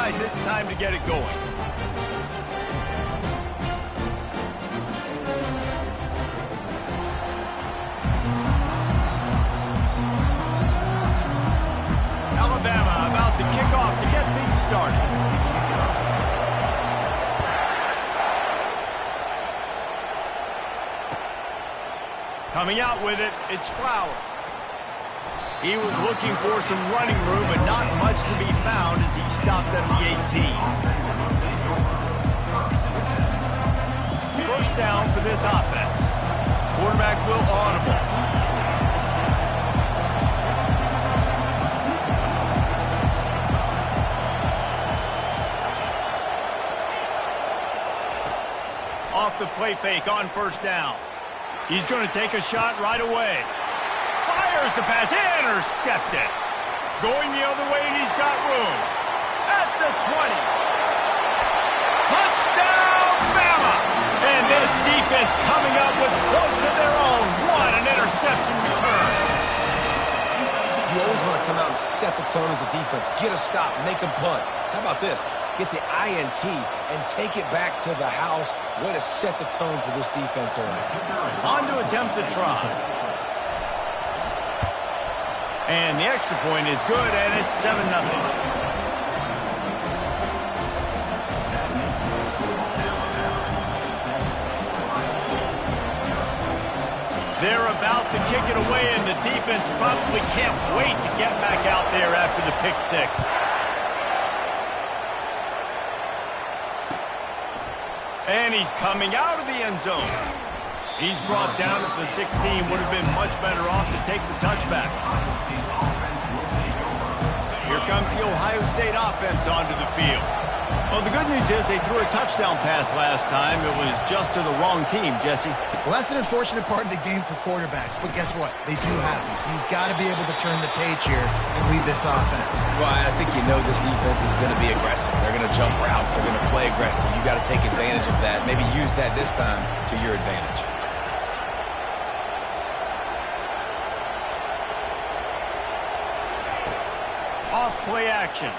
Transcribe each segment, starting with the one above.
guys, it's time to get it going. Alabama about to kick off to get things started. Coming out with it, it's Flowers. He was looking for some running room, but not much to be found as he stopped at the 18. First down for this offense. Quarterback will audible. Off the play fake on first down. He's going to take a shot right away. Fires the pass, intercepted. Going the other way, and he's got room. At the 20. Touchdown, Bama! And this defense coming up with points of their own. What an interception return. You always want to come out and set the tone as a defense. Get a stop, make a punt. How about this? Get the INT and take it back to the house. Way to set the tone for this defense early. On to attempt the try. And the extra point is good, and it's 7-0. They're about to kick it away, and the defense probably can't wait to get back out there after the pick six. And he's coming out of the end zone. He's brought down at the 16. Would have been much better off to take the touchback. Here comes the Ohio State offense onto the field. Well, the good news is they threw a touchdown pass last time. It was just to the wrong team, Jesse. Well, that's an unfortunate part of the game for quarterbacks, but guess what? They do happen, so you've got to be able to turn the page here and lead this offense. Well, I think you know this defense is going to be aggressive. They're going to jump routes. They're going to play aggressive. You've got to take advantage of that. Maybe use that this time to your advantage. Off play action.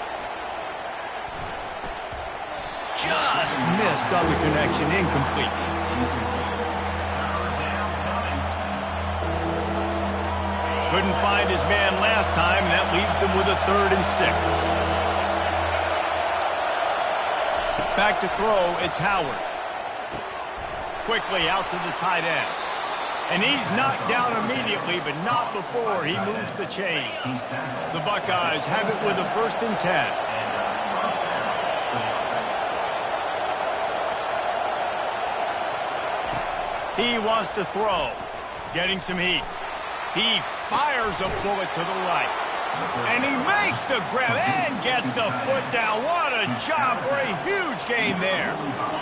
Just missed on the connection, incomplete. Couldn't find his man last time, and that leaves him with a 3rd and 6. Back to throw, it's Howard. Quickly out to the tight end. And he's knocked down immediately, but not before he moves the chains. The Buckeyes have it with a 1st and 10. He wants to throw. Getting some heat. He fires a bullet to the right. And he makes the grab and gets the foot down. What a job for a huge gain there.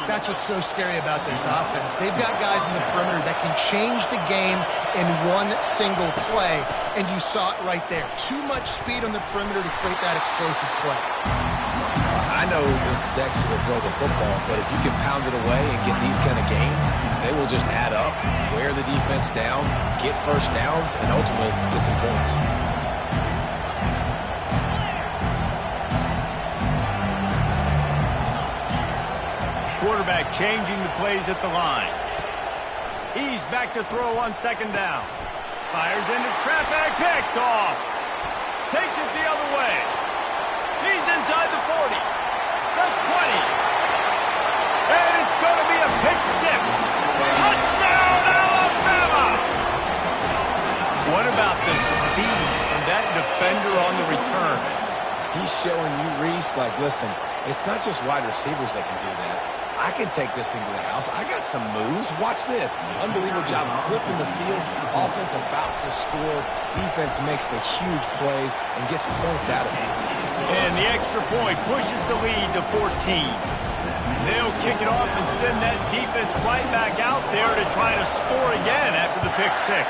That's what's so scary about this offense. They've got guys in the perimeter that can change the game in one single play. And you saw it right there. Too much speed on the perimeter to create that explosive play. I know it's sexy to throw the football, but if you can pound it away and get these kind of gains, they will just add up, wear the defense down, get first downs, and ultimately get some points. Quarterback changing the plays at the line. He's back to throw on 2nd down. Fires into traffic, picked off. Takes it the other way. He's inside the 40. The 20. And it's going to be a pick 6. Touchdown, Alabama! What about the speed from that defender on the return? He's showing you, Reese, like, listen, it's not just wide receivers that can do that. I can take this thing to the house. I got some moves. Watch this. Unbelievable job flipping the field. Offense about to score. Defense makes the huge plays and gets points out of it. And the extra point pushes the lead to 14. They'll kick it off and send that defense right back out there to try to score again after the pick 6.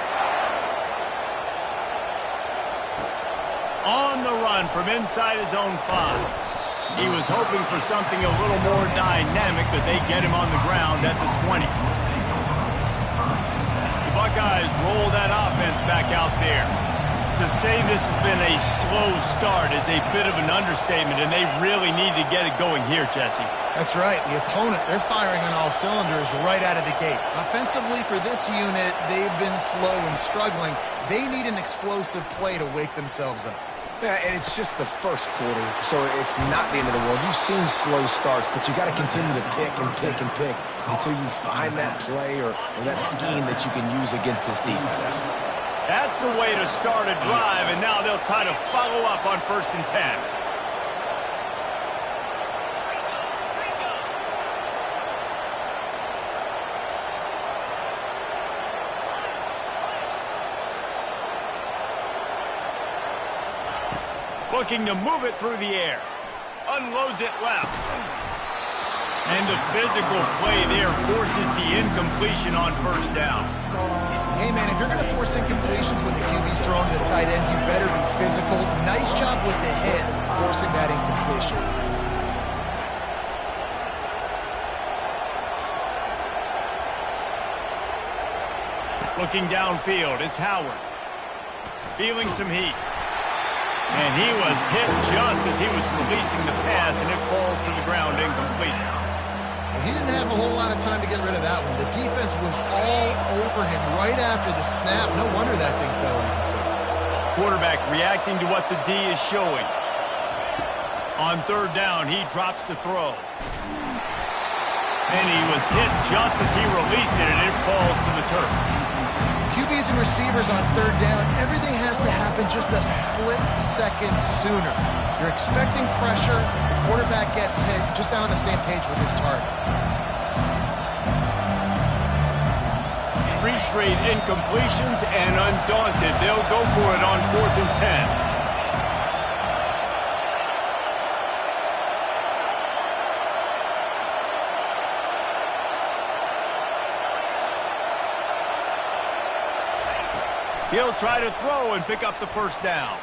On the run from inside his own 5. He was hoping for something a little more dynamic, but they get him on the ground at the 20. The Buckeyes roll that offense back out there. To say this has been a slow start is a bit of an understatement, and they really need to get it going here, Jesse. That's right. The opponent, they're firing on all cylinders right out of the gate. Offensively for this unit, they've been slow and struggling. They need an explosive play to wake themselves up. Yeah, and it's just the first quarter, so it's not the end of the world. You've seen slow starts, but you got to continue to pick and pick and pick until you find that play or that scheme that you can use against this defense. That's the way to start a drive, and now they'll try to follow up on 1st and 10. Looking to move it through the air. Unloads it left. And the physical play there forces the incompletion on 1st down. Hey, man, if you're going to force incompletions when the QB's throwing to the tight end, you better be physical. Nice job with the hit, forcing that incompletion. Looking downfield, it's Howard. Feeling some heat. And he was hit just as he was releasing the pass, and it falls to the ground incomplete. Well, he didn't have a whole lot of time to get rid of that one. The defense was all over him right after the snap. No wonder that thing fell incomplete. Quarterback reacting to what the D is showing. On 3rd down, he drops to throw. And he was hit just as he released it, and it falls to the turf. QBs and receivers on 3rd down, everything has to happen just a split second sooner. You're expecting pressure, the quarterback gets hit, just not on the same page with his target. 3 straight incompletions, and undaunted, they'll go for it on 4th and 10. He'll try to throw and pick up the 1st down.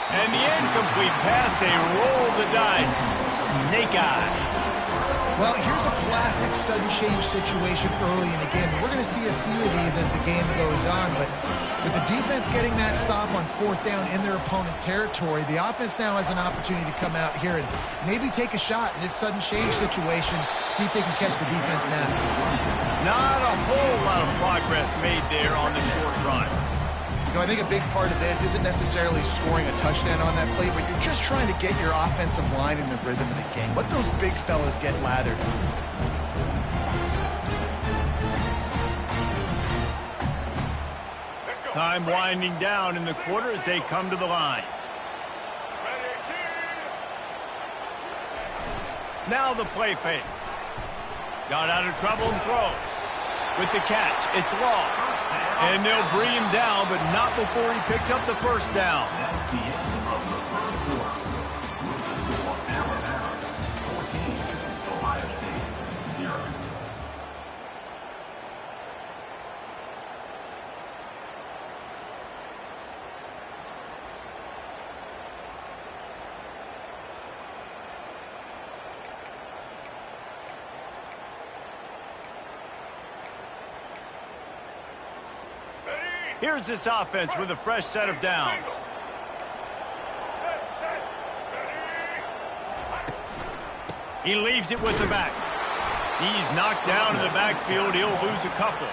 And the incomplete pass, they roll the dice. Snake eyes. Well, here's a classic sudden change situation early in the game. We're going to see a few of these as the game goes on, but with the defense getting that stop on 4th down in their opponent territory, the offense now has an opportunity to come out here and maybe take a shot in this sudden change situation, see if they can catch the defense now. Not a whole lot of progress made there on the short run. You know, I think a big part of this isn't necessarily scoring a touchdown on that play, but you're just trying to get your offensive line in the rhythm of the game. Let those big fellas get lathered. Time winding down in the quarter as they come to the line. Now the play fake. Got out of trouble and throws. With the catch, it's Law. And they'll bring him down, but not before he picks up the 1st down. Here's this offense with a fresh set of downs. He leaves it with the back. He's knocked down in the backfield. He'll lose a couple.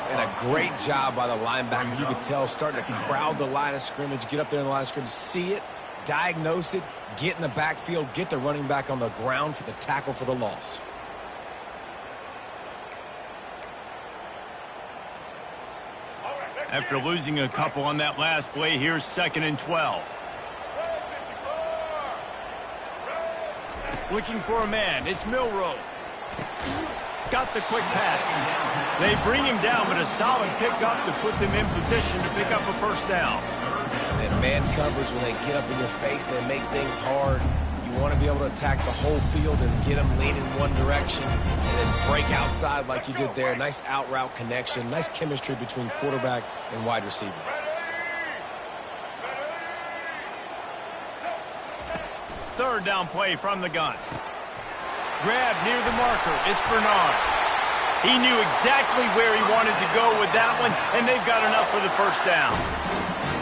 And a great job by the linebacker. You could tell starting to crowd the line of scrimmage, get up there in the line of scrimmage, see it, diagnose it, get in the backfield, get the running back on the ground for the tackle for the loss. After losing a couple on that last play, here's 2nd and 12. Looking for a man. It's Milroe. Got the quick pass. They bring him down, but a solid pickup to put them in position to pick up a 1st down. And man coverage, when they get up in your face, they make things hard. You want to be able to attack the whole field and get them leaning one direction and then break outside like you did there. Nice out route connection. Nice chemistry between quarterback and wide receiver. Third down play from the gun. Grab near the marker. It's Bernard. He knew exactly where he wanted to go with that one, and they've got enough for the 1st down.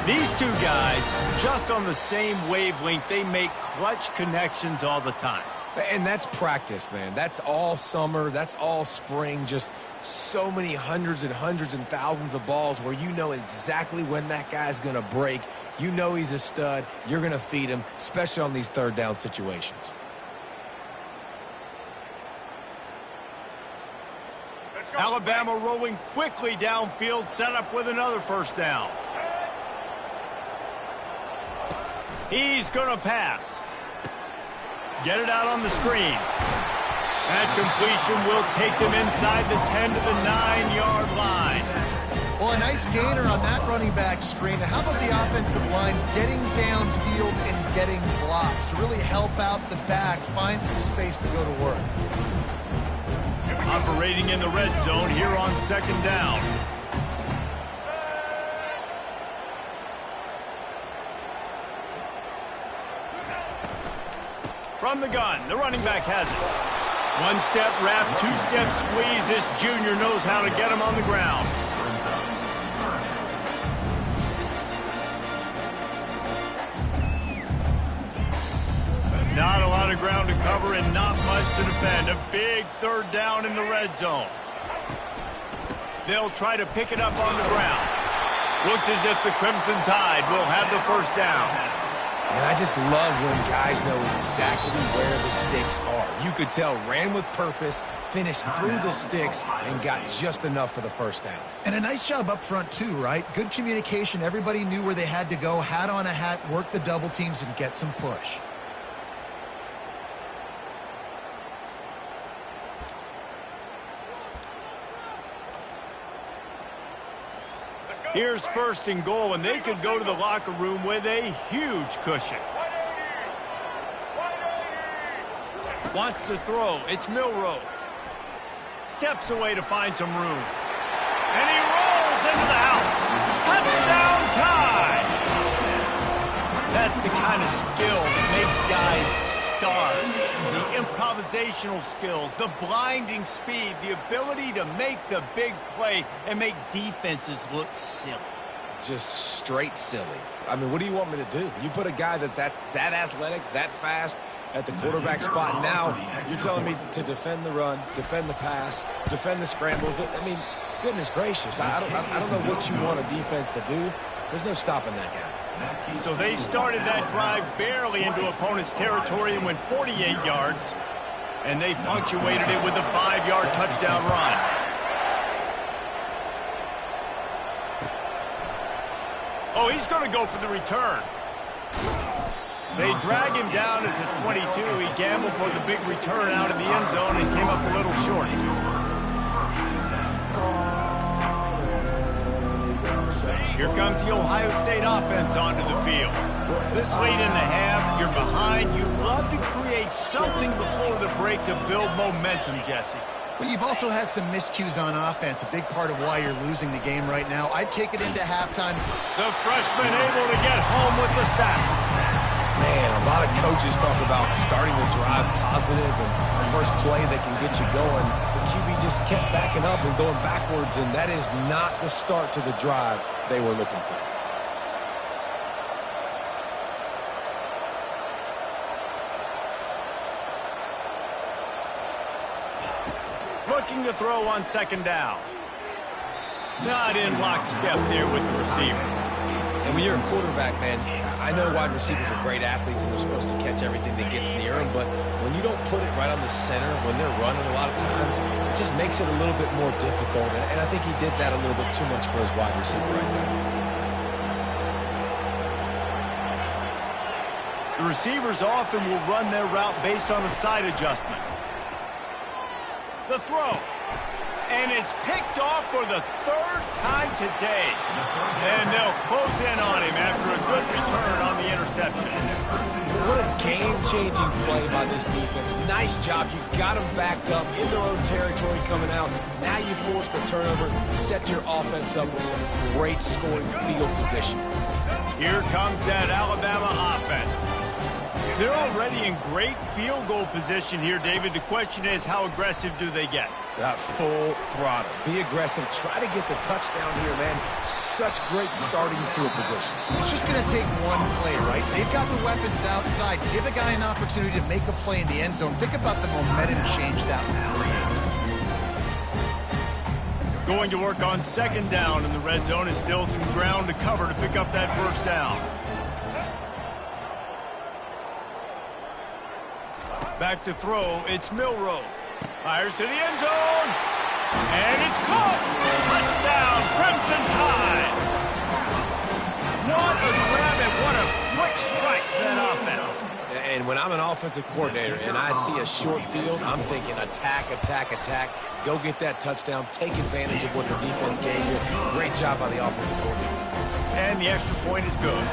These two guys, just on the same wavelength, they make clutch connections all the time. And that's practice, man. That's all summer. That's all spring. Just so many hundreds and thousands of balls where you know exactly when that guy's going to break. You know he's a stud. You're going to feed him, especially on these third down situations. Alabama rolling quickly downfield, set up with another first down. He's going to pass. Get it out on the screen. That completion will take them inside the 10 to the 9-yard line. Well, a nice gainer on that running back screen. How about the offensive line getting downfield and getting blocks to really help out the back, find some space to go to work? Operating in the red zone here on second down. From the gun, the running back has it. One-step wrap, two-step squeeze. This junior knows how to get him on the ground. Not a lot of ground to cover and not much to defend. A big third down in the red zone. They'll try to pick it up on the ground. Looks as if the Crimson Tide will have the first down. And I just love when guys know exactly where the sticks are. You could tell ran with purpose, finished through the sticks, and got just enough for the first down. And a nice job up front, too, right? Good communication. Everybody knew where they had to go, hat on a hat, work the double teams, and get some push. Here's first and goal, and they could go to the locker room with a huge cushion. Wants to throw. It's Milroe. Steps away to find some room. And he rolls into the house. Touchdown Tide! That's the kind of skill that makes guys stars. The improvisational skills, the blinding speed, the ability to make the big play and make defenses look silly. Just straight silly. I mean, what do you want me to do? You put a guy that's that athletic, that fast at the quarterback spot. Now you're telling me to defend the run, defend the pass, defend the scrambles. I mean, goodness gracious. I don't know what you want a defense to do. There's no stopping that guy. So they started that drive barely into opponent's territory and went 48 yards. And they punctuated it with a 5-yard touchdown run. Oh, he's going to go for the return. They drag him down at the 22. He gambled for the big return out of the end zone and came up a little short. Here comes the Ohio State offense onto the field. This late in the half, you're behind. You love to create something before the break to build momentum, Jesse. But you've also had some miscues on offense, a big part of why you're losing the game right now. I'd take it into halftime. The freshman able to get home with the sack. Man, a lot of coaches talk about starting the drive positive and the first play that can get you going. The QB just kept backing up and going backwards, and that is not the start to the drive they were looking for. Looking to throw on second down. Not in lockstep there with the receiver. And when you're a quarterback, man, I know wide receivers are great athletes and they're supposed to catch everything that gets near them, but when you don't put it right on the center, when they're running a lot of times, it just makes it a little bit more difficult. And I think he did that a little bit too much for his wide receiver right there. The receivers often will run their route based on a side adjustment. The throw. And it's picked off for the third time today. And they'll close in on him after a good return on the interception. What a game-changing play by this defense. Nice job. You got them backed up in their own territory coming out. Now you force the turnover, set your offense up with some great scoring field position. Here comes that Alabama offense. They're already in great field goal position here, David. The question is, how aggressive do they get? Full throttle. Be aggressive. Try to get the touchdown here, man. Such great starting field position. It's just going to take one play, right? They've got the weapons outside. Give a guy an opportunity to make a play in the end zone. Think about the momentum change that would create. Going to work on second down in the red zone, and still some ground to cover to pick up that first down. Back to throw, it's Milroe. Fires to the end zone, and it's caught! Touchdown, Crimson Tide! What a grab and what a quick strike for that offense. And when I'm an offensive coordinator and I see a short field, I'm thinking attack, attack, attack. Go get that touchdown. Take advantage of what the defense gave you. Great job by the offensive coordinator. And the extra point is good.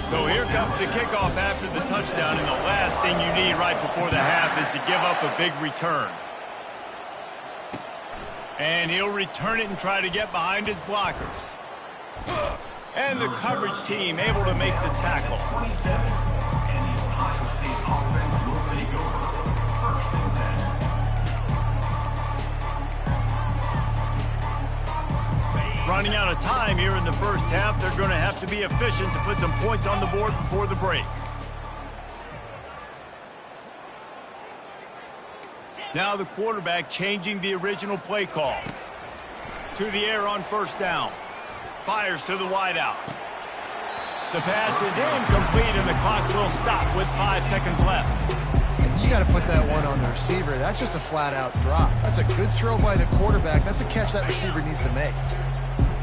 So here comes the kickoff after the touchdown, and the last thing you need right before the half is to give up a big return. And he'll return it and try to get behind his blockers. And the coverage team able to make the tackle. Running out of time here in the first half. They're going to have to be efficient to put some points on the board before the break. Now the quarterback changing the original play call. To the air on first down. Fires to the wideout. The pass is incomplete, and the clock will stop with 5 seconds left. You got to put that one on the receiver. That's just a flat-out drop. That's a good throw by the quarterback. That's a catch that receiver needs to make.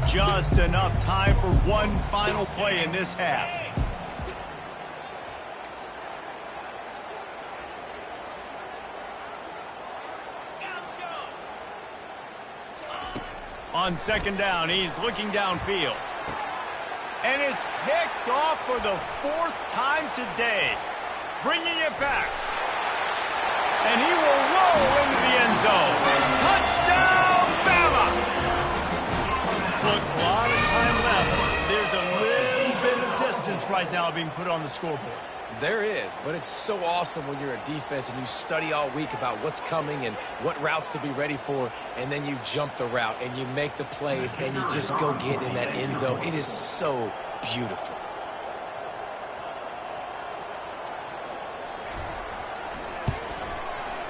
Just enough time for one final play in this half. On second down, he's looking downfield. And it's picked off for the 4th time today. Bringing it back. And he will roll into the end zone. Touchdown, Bama! Look, a lot of time left. There's a little bit of distance right now being put on the scoreboard. There is, but it's so awesome when you're a defense and you study all week about what's coming and what routes to be ready for, and then you jump the route and you make the plays and you just go get in that end zone. It is so beautiful.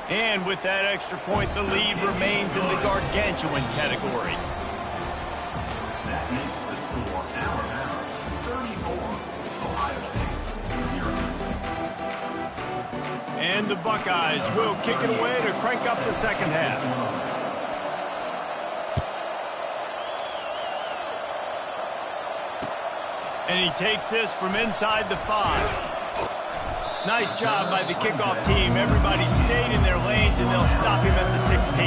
And with that extra point, the lead remains in the gargantuan category. That makes the score Alabama 34, Ohio State 0. And the Buckeyes will kick it away to crank up the second half. And he takes this from inside the 5. Nice job by the kickoff team. Everybody stayed in their lanes, and they'll stop him at the 16.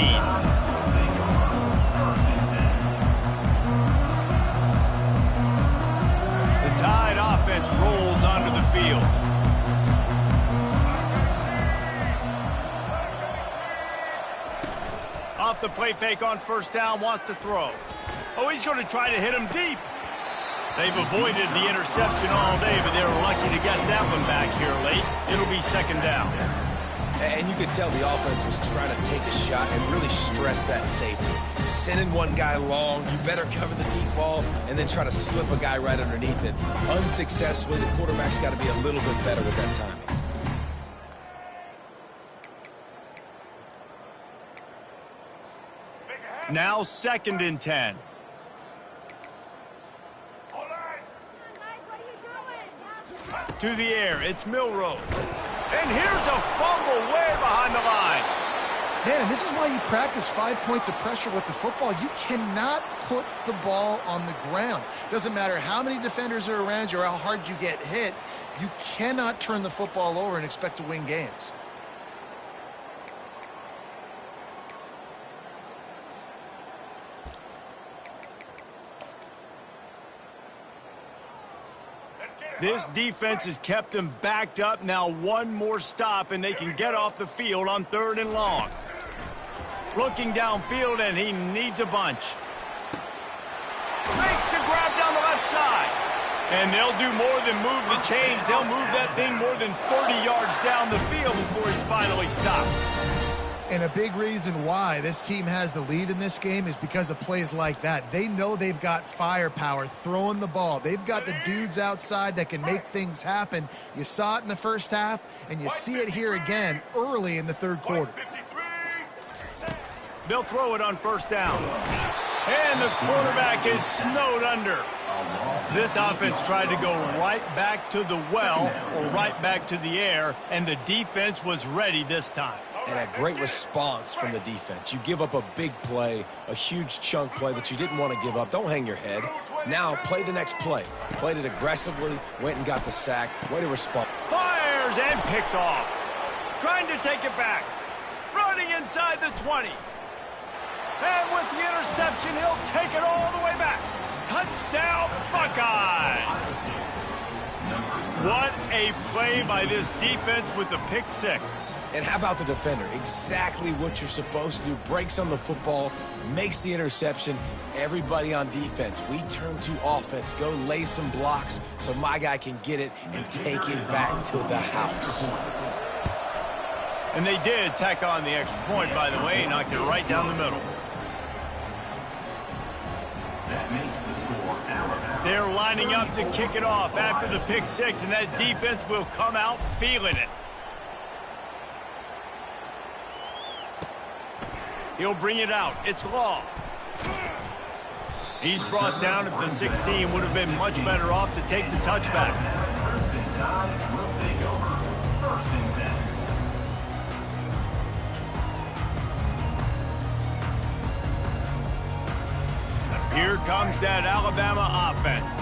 The Tide offense rolls onto the field. Off the play fake on first down, wants to throw. Oh, he's going to try to hit him deep. They've avoided the interception all day, but they were lucky to get that one back here late. It'll be second down. And you could tell the offense was trying to take a shot and really stress that safety. Sending one guy long, you better cover the deep ball, and then try to slip a guy right underneath it. Unsuccessfully, the quarterback's got to be a little bit better with that timing. Now 2nd and 10. To the air, it's Milroe. And here's a fumble way behind the line. Man, and this is why you practice 5 points of pressure with the football. You cannot put the ball on the ground. Doesn't matter how many defenders are around you or how hard you get hit. You cannot turn the football over and expect to win games. This defense has kept them backed up. Now one more stop, and they can get off the field on 3rd and long. Looking downfield, and he needs a bunch. Makes the grab down the left side. And they'll do more than move the chains. They'll move that thing more than 30 yards down the field before he's finally stopped. And a big reason why this team has the lead in this game is because of plays like that. They know they've got firepower throwing the ball. They've got the dudes outside that can make things happen. You saw it in the first half, and you see it here again early in the third quarter. They'll throw it on first down. And the quarterback is snowed under. This offense tried to go right back to the well or right back to the air, and the defense was ready this time. And a great response from the defense. You give up a big play, a huge chunk play that you didn't want to give up. Don't hang your head. Now play the next play. Played it aggressively, went and got the sack. Way to respond. Fires and picked off. Trying to take it back. Running inside the 20. And with the interception, he'll take it all the way back. Touchdown, Buckeyes! What a play by this defense with the pick six. And how about the defender? Exactly what you're supposed to do. Breaks on the football, makes the interception. Everybody on defense, we turn to offense. Go lay some blocks so my guy can get it and take it back to the house. And they did tack on the extra point, by the way, knocked it right down the middle. That makes the score Alabama. They're lining up to kick it off after the pick six, and that defense will come out feeling it. He'll bring it out. It's Law. He's brought down at the 16. Would have been much better off to take the touchback. First and 10 will take over. First and 10. Here comes that Alabama offense.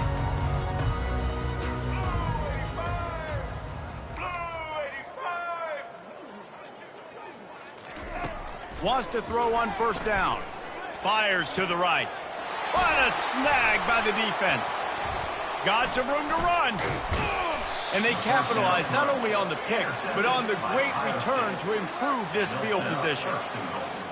Wants to throw on first down. Fires to the right. What a snag by the defense. Got some room to run. And they capitalize not only on the pick, but on the great return to improve this field position.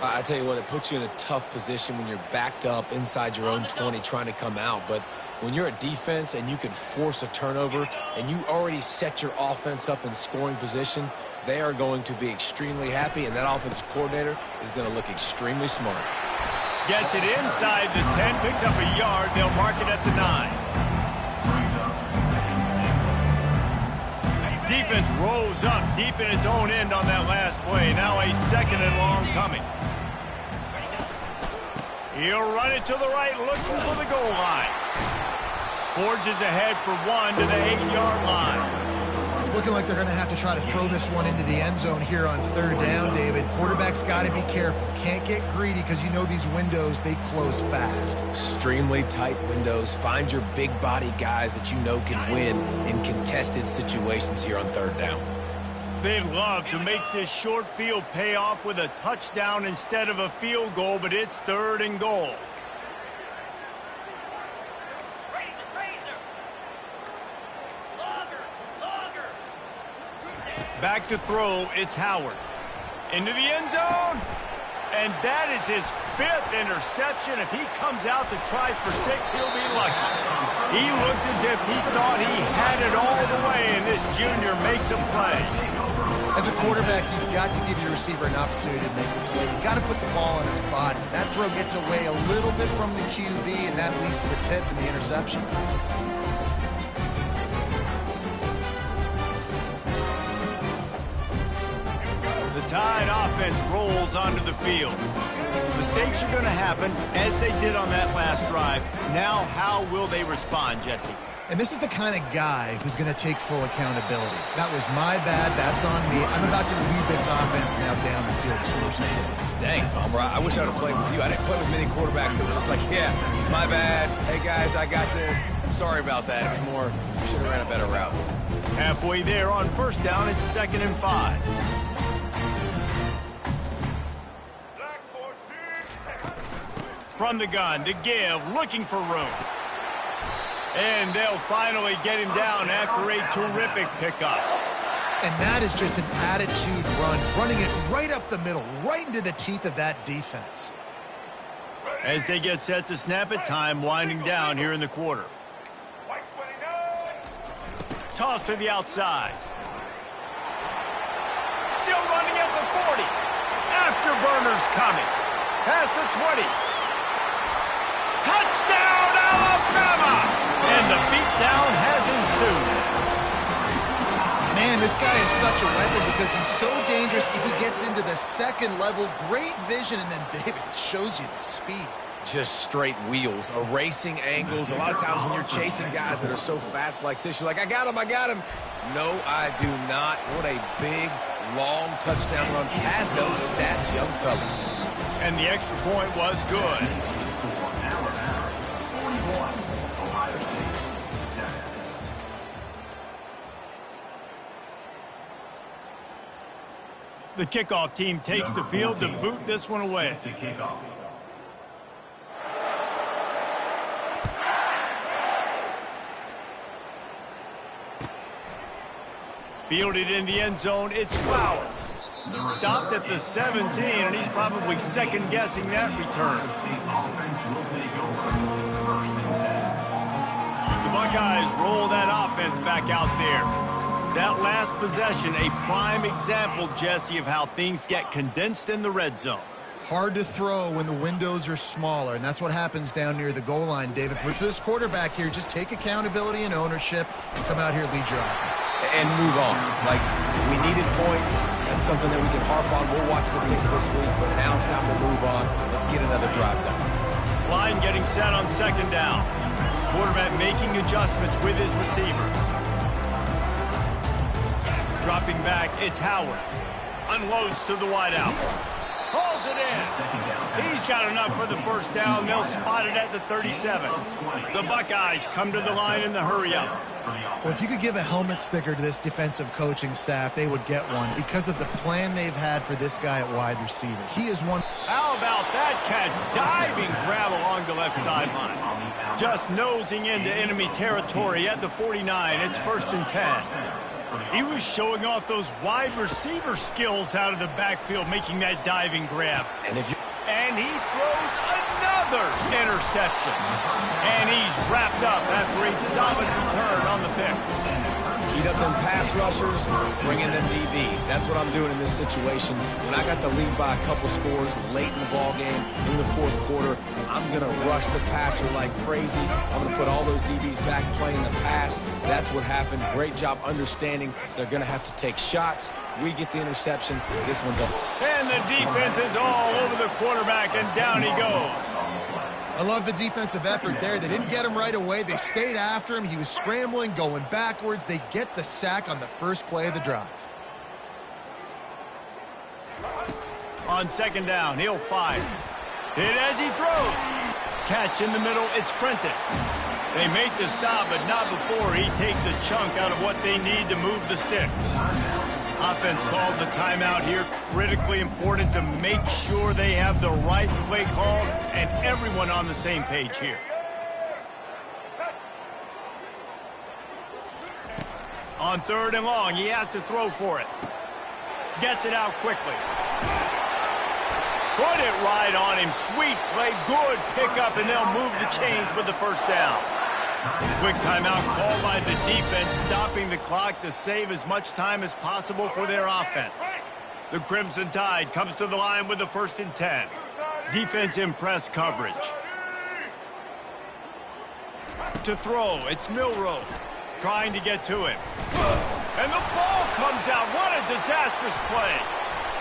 I tell you what, it puts you in a tough position when you're backed up inside your own 20 trying to come out. But when you're a defense and you can force a turnover and you already set your offense up in scoring position, they are going to be extremely happy, and that offensive coordinator is going to look extremely smart. Gets it inside the 10, picks up a yard. They'll mark it at the 9. Defense rolls up deep in its own end on that last play. Now a second and long coming. He'll run it to the right, looking for the goal line. Forges ahead for one to the 8-yard line. It's looking like they're going to have to try to throw this one into the end zone here on third down, David. Quarterback's got to be careful. Can't get greedy because you know these windows, they close fast. Extremely tight windows. Find your big body guys that you know can win in contested situations here on third down. They'd love to make this short field pay off with a touchdown instead of a field goal, but it's third and goal. Back to throw, it's Howard. Into the end zone. And that is his 5th interception. If he comes out to try for 6, he'll be lucky. He looked as if he thought he had it all the way, and this junior makes a play. As a quarterback, you've got to give your receiver an opportunity to make a play. You've got to put the ball on his body. That throw gets away a little bit from the QB, and that leads to the tip and the interception. The Tide offense rolls onto the field. Mistakes are going to happen, as they did on that last drive. Now, how will they respond, Jesse? And this is the kind of guy who's going to take full accountability. That was my bad. That's on me. I'm about to lead this offense now down the field to score some points. Dang, Palmer, I wish I would have played with you. I didn't play with many quarterbacks that were just like, yeah, my bad. Hey, guys, I got this. Sorry about that. It'd be more, should have ran a better route. Halfway there on first down, it's 2nd and 5. From the gun, to give, looking for room. And they'll finally get him down after a terrific pickup. And that is just an attitude run, running it right up the middle, right into the teeth of that defense. As they get set to snap it, time winding down here in the quarter. Toss to the outside. Still running at the 40. Afterburners coming. Past the 20. Touchdown, Alabama! And the beatdown has ensued. Man, this guy is such a weapon because he's so dangerous if he gets into the second level. Great vision, and then David shows you the speed. Just straight wheels, erasing angles. A lot of times when you're chasing guys that are so fast like this, you're like, I got him, I got him. No, I do not. What a big, long touchdown run. Pad those stats, young fella. And the extra point was good. The kickoff team takes the field to boot this one away. Fielded in the end zone, it's Flowers. Stopped at the 17, and he's probably second-guessing that return. The Buckeyes roll that offense back out there. That last possession, a prime example, Jesse, of how things get condensed in the red zone. Hard to throw when the windows are smaller, and that's what happens down near the goal line, David. For this quarterback here, just take accountability and ownership and come out here and lead your offense. And move on. Like, we needed points. That's something that we can harp on. We'll watch the tape this week, but now it's time to move on. Let's get another drive done. Line getting set on second down. Quarterback making adjustments with his receivers. Dropping back, it's Howard. Unloads to the wideout. Hauls it in. He's got enough for the first down. They'll spot it at the 37. The Buckeyes come to the line in the hurry-up. Well, if you could give a helmet sticker to this defensive coaching staff, they would get one because of the plan they've had for this guy at wide receiver. He is one. How about that catch? Diving grab along the left sideline. Just nosing into enemy territory at the 49. It's 1st and 10. He was showing off those wide receiver skills out of the backfield, making that diving grab. And he throws another interception. And he's wrapped up after a solid return on the pick. Heat up them pass rushers, bring in them DBs. That's what I'm doing in this situation. When I got the lead by a couple scores late in the ball game, in the fourth quarter, I'm going to rush the passer like crazy. I'm going to put all those DBs back playing the pass. That's what happened. Great job understanding they're going to have to take shots. We get the interception. This one's up. And the defense is all over the quarterback, and down he goes. I love the defensive effort there. They didn't get him right away. They stayed after him. He was scrambling, going backwards. They get the sack on the first play of the drive. On second down, he'll fire. Hit as he throws. Catch in the middle, it's Prentice. They make the stop, but not before he takes a chunk out of what they need to move the sticks. Offense calls a timeout here. Critically important to make sure they have the right play call and everyone on the same page here. On 3rd and long, he has to throw for it. Gets it out quickly. Put it right on him. Sweet play. Good pickup, and they'll move the chains with the first down. Quick timeout called by the defense, stopping the clock to save as much time as possible for their offense. The Crimson Tide comes to the line with the 1st and 10. Defense in press coverage. To throw, it's Milroe trying to get to him. And the ball comes out. What a disastrous play.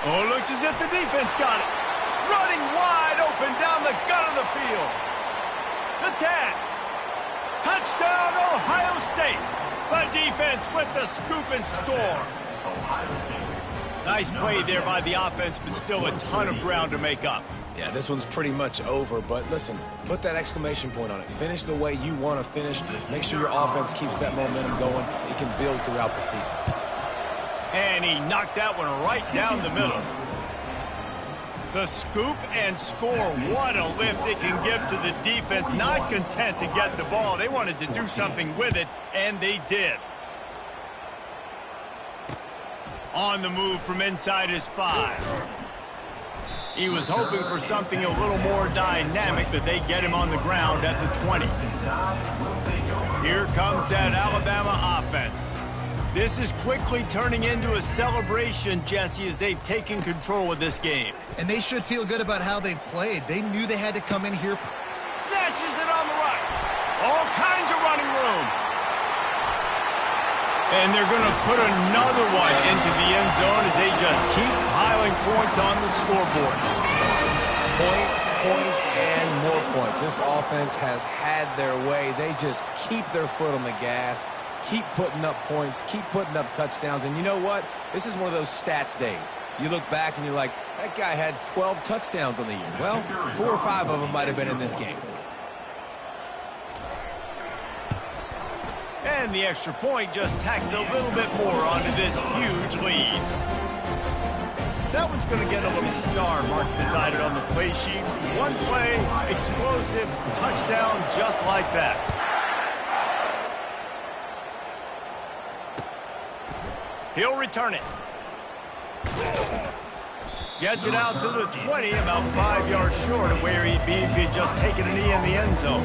Oh, looks as if the defense got it. Running wide open down the gut of the field. The 10. Touchdown, Ohio State. The defense with the scoop and score. Nice play there by the offense, but still a ton of ground to make up. Yeah, this one's pretty much over, but listen, put that exclamation point on it. Finish the way you want to finish. Make sure your offense keeps that momentum going. It can build throughout the season. And he knocked that one right down the middle. The scoop and score, what a lift it can give to the defense. Not content to get the ball. They wanted to do something with it, and they did. On the move from inside his 5. He was hoping for something a little more dynamic, but they get him on the ground at the 20. Here comes that Alabama offense. This is quickly turning into a celebration, Jesse, as they've taken control of this game. And they should feel good about how they've played. They knew they had to come in here. Snatches it on the right. All kinds of running room. And they're going to put another one into the end zone as they just keep piling points on the scoreboard. Points, points, and more points. This offense has had their way. They just keep their foot on the gas, keep putting up points, keep putting up touchdowns. And you know what? This is one of those stats days. You look back and you're like, that guy had 12 touchdowns on the year. Well, 4 or 5 of them might have been in this game. And the extra point just tacks a little bit more onto this huge lead. That one's going to get a little star mark beside it on the play sheet. One play, explosive, touchdown just like that. He'll return it. Gets it out to the 20, about 5 yards short of where he'd be if he'd just taken a knee in the end zone.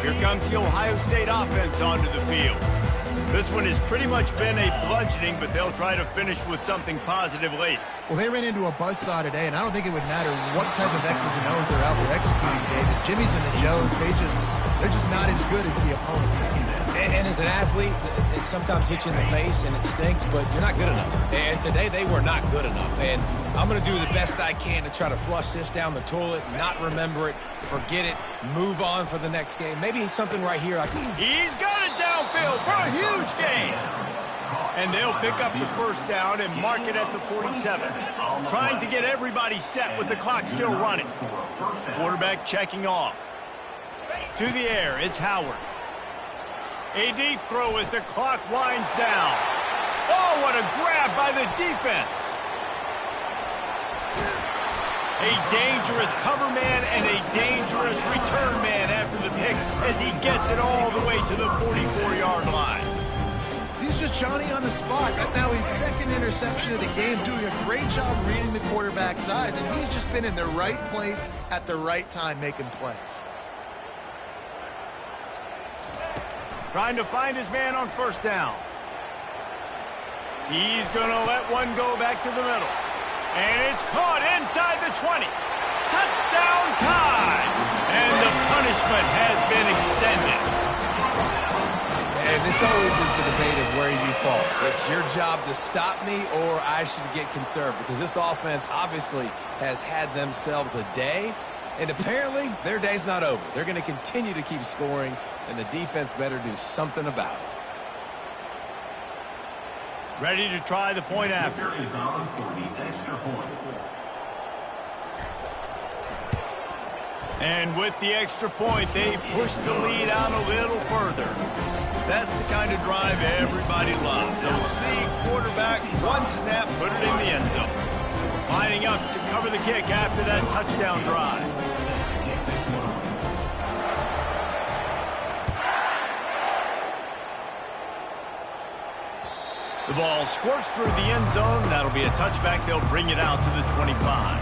Here comes the Ohio State offense onto the field. This one has pretty much been a bludgeoning, but they'll try to finish with something positive late. Well, they ran into a buzzsaw today, and I don't think it would matter what type of X's and O's they're out there executing, David. Jimmy's and the Joes, they're just not as good as the opponents. And as an athlete, it sometimes hits you in the face and it stinks, but you're not good enough. And today they were not good enough. And I'm going to do the best I can to try to flush this down the toilet, not remember it, forget it, move on for the next game. Maybe something right here. He's got it downfield for a huge gain. And they'll pick up the first down and mark it at the 47. Trying to get everybody set with the clock still running. Quarterback checking off. To the air, it's Howard. A deep throw as the clock winds down. Oh, what a grab by the defense. A dangerous cover man and a dangerous return man after the pick as he gets it all the way to the 44-yard line. He's just Johnny on the spot. That's now his second interception of the game, doing a great job reading the quarterback's eyes, and he's just been in the right place at the right time making plays. Trying to find his man on first down. He's going to let one go back to the middle. And it's caught inside the 20. Touchdown time! And the punishment has been extended. And this always is the debate of where you fall. It's your job to stop me or I should get conserved, because this offense obviously has had themselves a day. And apparently, their day's not over. They're going to continue to keep scoring, and the defense better do something about it. Ready to try the point after. Is on for the extra point. And with the extra point, they push the lead out a little further. That's the kind of drive everybody loves. OC quarterback, one snap, put it in the end zone. Lining up to cover the kick after that touchdown drive. The ball squirts through the end zone. That'll be a touchback. They'll bring it out to the 25.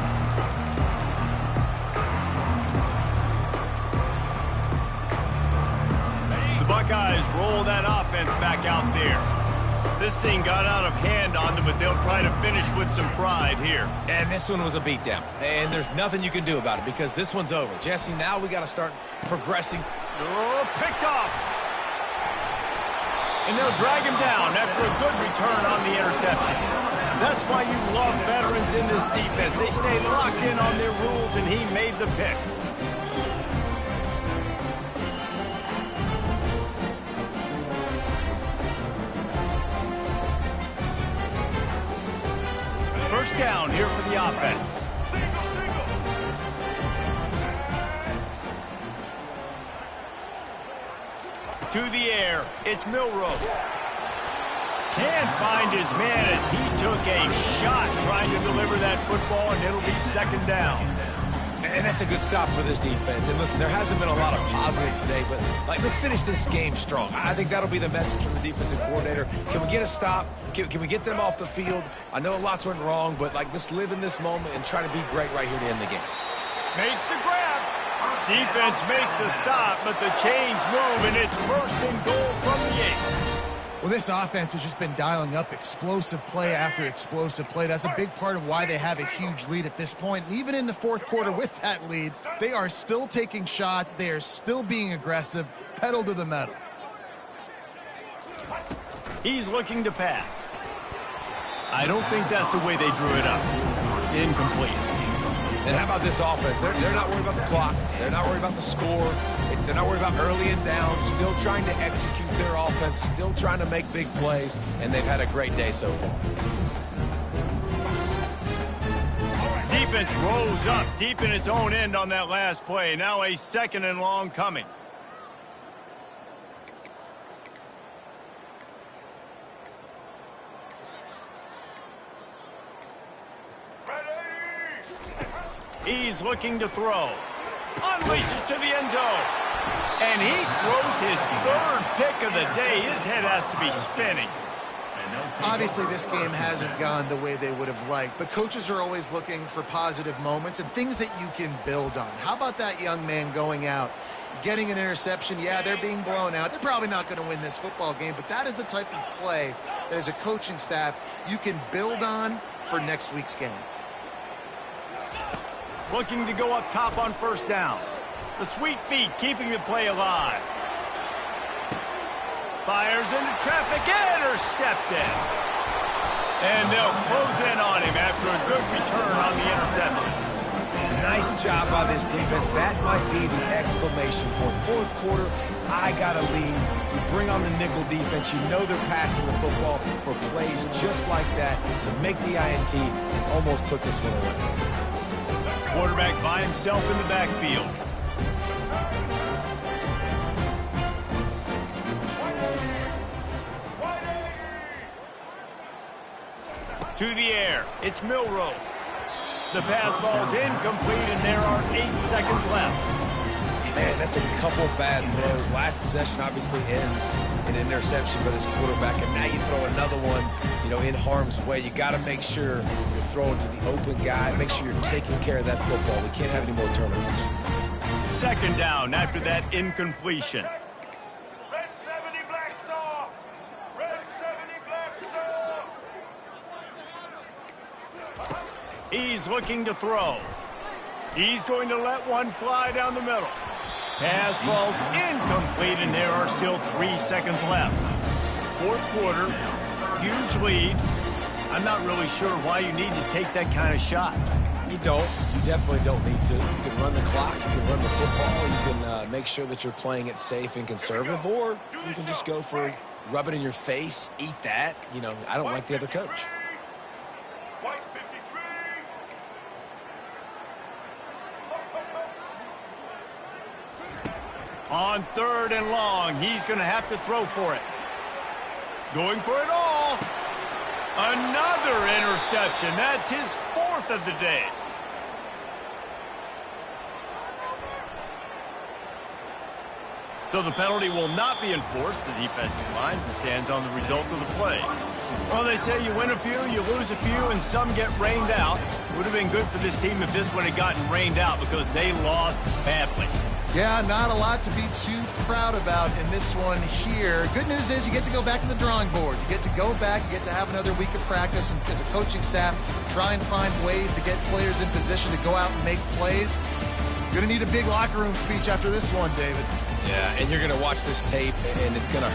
The Buckeyes roll that offense back out there. This thing got out of hand on them, but they'll try to finish with some pride here. And this one was a beatdown. And there's nothing you can do about it because this one's over. Jesse, now we got to start progressing. Oh, picked off. And they'll drag him down after a good return on the interception. That's why you love veterans in this defense. They stay locked in on their rules, and he made the pick. First down here for the offense. To the air, it's Milroe. Can't find his man as he took a shot trying to deliver that football, and it'll be second down. And that's a good stop for this defense. And listen, there hasn't been a lot of positive today, but let's finish this game strong. I think that'll be the message from the defensive coordinator. Can we get a stop? Can we get them off the field? I know lots went wrong, but let's live in this moment and try to be great right here to end the game. Makes the grab. Defense makes a stop, but the chains move, and it's first and goal from the 8. Well, this offense has just been dialing up explosive play after explosive play. That's a big part of why they have a huge lead at this point. And even in the fourth quarter with that lead, they are still taking shots. They are still being aggressive, pedal to the metal. He's looking to pass. I don't think that's the way they drew it up. Incomplete. And how about this offense? They're not worried about the clock. They're not worried about the score. They're not worried about early and down. Still trying to execute their offense. Still trying to make big plays. And they've had a great day so far. Defense rose up deep in its own end on that last play. Now a second and long coming. He's looking to throw. Unleashes to the end zone. And he throws his third pick of the day. His head has to be spinning. Obviously, this game hasn't gone the way they would have liked, but coaches are always looking for positive moments and things that you can build on. How about that young man going out, getting an interception? Yeah, they're being blown out. They're probably not going to win this football game, but that is the type of play that as a coaching staff you can build on for next week's game. Looking to go up top on first down. The sweet feet keeping the play alive. Fires into traffic, intercepted. And they'll close in on him after a good return on the interception. Nice job by this defense. That might be the exclamation point. Fourth quarter, I got a lead. You bring on the nickel defense. You know they're passing the football for plays just like that to make the INT almost put this one away. Quarterback by himself in the backfield. To the air. It's Milroe. The pass falls incomplete, and there are 8 seconds left. Man, that's a couple bad throws. Last possession obviously ends in an interception for this quarterback, and now you throw another one, in harm's way. You got to make sure you're throwing to the open guy. Make sure you're taking care of that football. We can't have any more turnovers. Second down after that incompletion. Red 70 black saw. Red 70 black saw. He's looking to throw. He's going to let one fly down the middle. Pass falls incomplete, and there are still 3 seconds left. Fourth quarter, huge lead. I'm not really sure why you need to take that kind of shot. You don't. You definitely don't need to. You can run the clock. You can run the football. You can make sure that you're playing it safe and conservative, or you can just go for rub it in your face, eat that. I don't like the other coach. White 53. On third and long, he's going to have to throw for it. Going for it all. Another interception. That's his 4th of the day. So the penalty will not be enforced. The defense declines and stands on the result of the play. Well, they say you win a few, you lose a few, and some get rained out. Would have been good for this team if this would have gotten rained out because they lost badly. Yeah, not a lot to be too proud about in this one here. Good news is you get to go back to the drawing board. You get to go back, you get to have another week of practice, and as a coaching staff, try and find ways to get players in position to go out and make plays. You're going to need a big locker room speech after this one, David. Yeah, and you're going to watch this tape, and it's going to